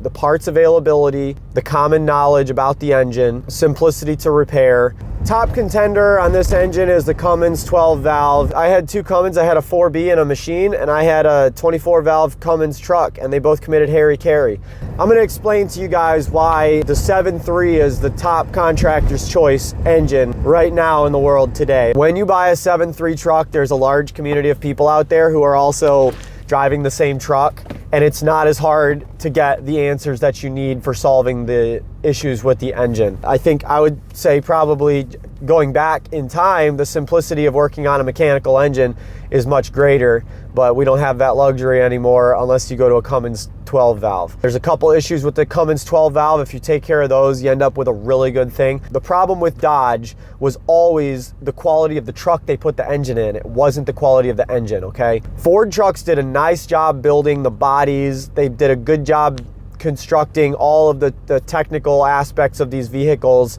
the parts availability, the common knowledge about the engine, simplicity to repair. Top contender on this engine is the Cummins 12 valve. I had two Cummins. I had a 4B in a machine, and I had a 24 valve Cummins truck, and they both committed hara-kiri. I'm going to explain to you guys why the 7.3 is the top contractor's choice engine right now in the world today. When you buy a 7.3 truck, there's a large community of people out there who are also driving the same truck, and it's not as hard to get the answers that you need for solving the issues with the engine. I think I would say probably going back in time, the simplicity of working on a mechanical engine is much greater, but we don't have that luxury anymore unless you go to a Cummins 12 valve. There's a couple issues with the Cummins 12 valve. If you take care of those, you end up with a really good thing. The problem with Dodge was always the quality of the truck they put the engine in. It wasn't the quality of the engine, okay? Ford trucks did a nice job building the bodies. They did a good job constructing all of the technical aspects of these vehicles.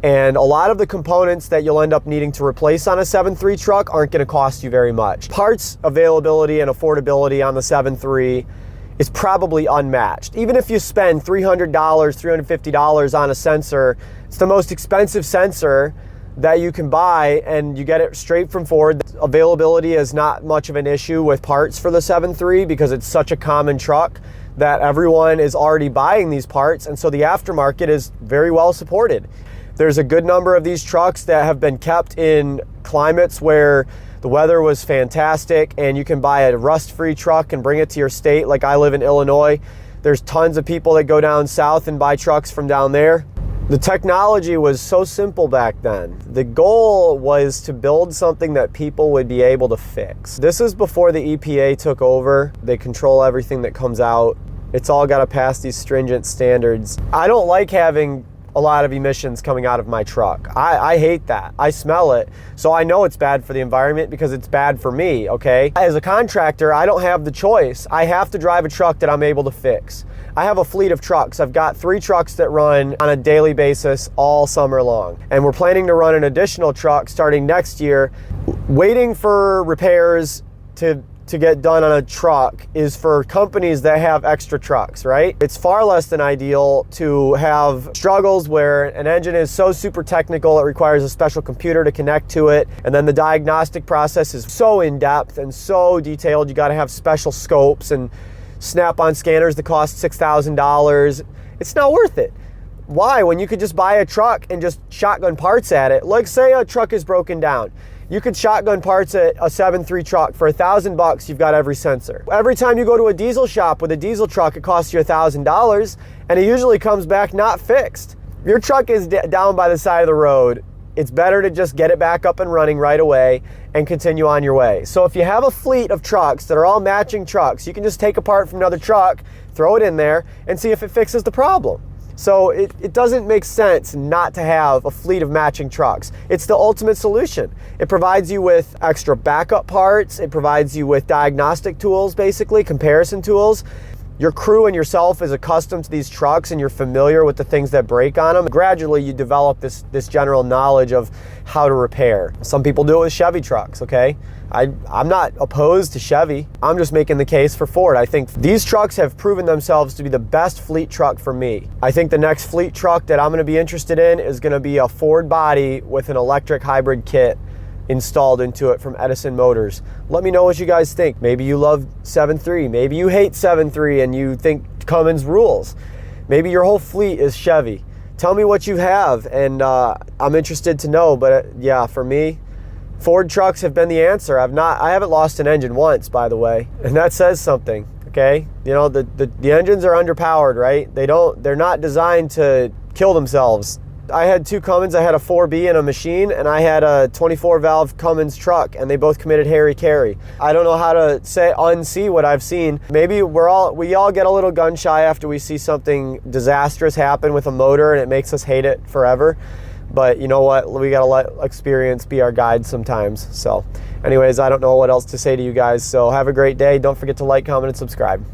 And a lot of the components that you'll end up needing to replace on a 7.3 truck aren't going to cost you very much. Parts availability and affordability on the 7.3 is probably unmatched. Even if you spend $300, $350 on a sensor, it's the most expensive sensor that you can buy, and you get it straight from Ford. Availability is not much of an issue with parts for the 7.3 because it's such a common truck that everyone is already buying these parts, and so the aftermarket is very well supported. There's a good number of these trucks that have been kept in climates where the weather was fantastic, and you can buy a rust-free truck and bring it to your state. Like I live in Illinois. There's tons of people that go down south and buy trucks from down there. The technology was so simple back then. The goal was to build something that people would be able to fix. This is before the EPA took over. They control everything that comes out. It's all got to pass these stringent standards. I don't like having a lot of emissions coming out of my truck. I hate that. I smell it. So I know it's bad for the environment because it's bad for me, okay? As a contractor, I don't have the choice. I have to drive a truck that I'm able to fix. I have a fleet of trucks. I've got 3 trucks that run on a daily basis all summer long. And we're planning to run an additional truck starting next year. Waiting for repairs to get done on a truck is for companies that have extra trucks, right? It's far less than ideal to have struggles where an engine is so super technical it requires a special computer to connect to it, and then the diagnostic process is so in-depth and so detailed. You got to have special scopes and snap-on scanners that cost $6,000. It's not worth it. Why? When you could just buy a truck and just shotgun parts at it. Like say a truck is broken down. You could shotgun parts at a 7.3 truck for $1,000. You've got every sensor. Every time you go to a diesel shop with a diesel truck, it costs you $1,000, and it usually comes back not fixed. Your truck is down by the side of the road. It's better to just get it back up and running right away and continue on your way. So if you have a fleet of trucks that are all matching trucks, you can just take a part from another truck, throw it in there, and see if it fixes the problem. So it doesn't make sense not to have a fleet of matching trucks. It's the ultimate solution. It provides you with extra backup parts. It provides you with diagnostic tools, basically, comparison tools. Your crew and yourself is accustomed to these trucks and you're familiar with the things that break on them. Gradually, you develop this general knowledge of how to repair. Some people do it with Chevy trucks, okay? I'm not opposed to Chevy. I'm just making the case for Ford. I think these trucks have proven themselves to be the best fleet truck for me. I think the next fleet truck that I'm gonna be interested in is gonna be a Ford body with an electric hybrid kit installed into it from Edison Motors. Let me know what you guys think. Maybe you love 7.3. Maybe you hate 7.3 and you think Cummins rules. Maybe your whole fleet is Chevy. Tell me what you have, and I'm interested to know. But yeah, for me, Ford trucks have been the answer. I haven't lost an engine once, by the way, and that says something. Okay, you know the engines are underpowered, right? They're not designed to kill themselves. I had 2 Cummins. I had a 4B in a machine, and I had a 24 valve Cummins truck, and they both committed hara-kiri. I don't know how to unsee what I've seen. Maybe we all get a little gun shy after we see something disastrous happen with a motor, and it makes us hate it forever. But you know what? We gotta let experience be our guide sometimes. So anyways, I don't know what else to say to you guys. So have a great day. Don't forget to like, comment, and subscribe.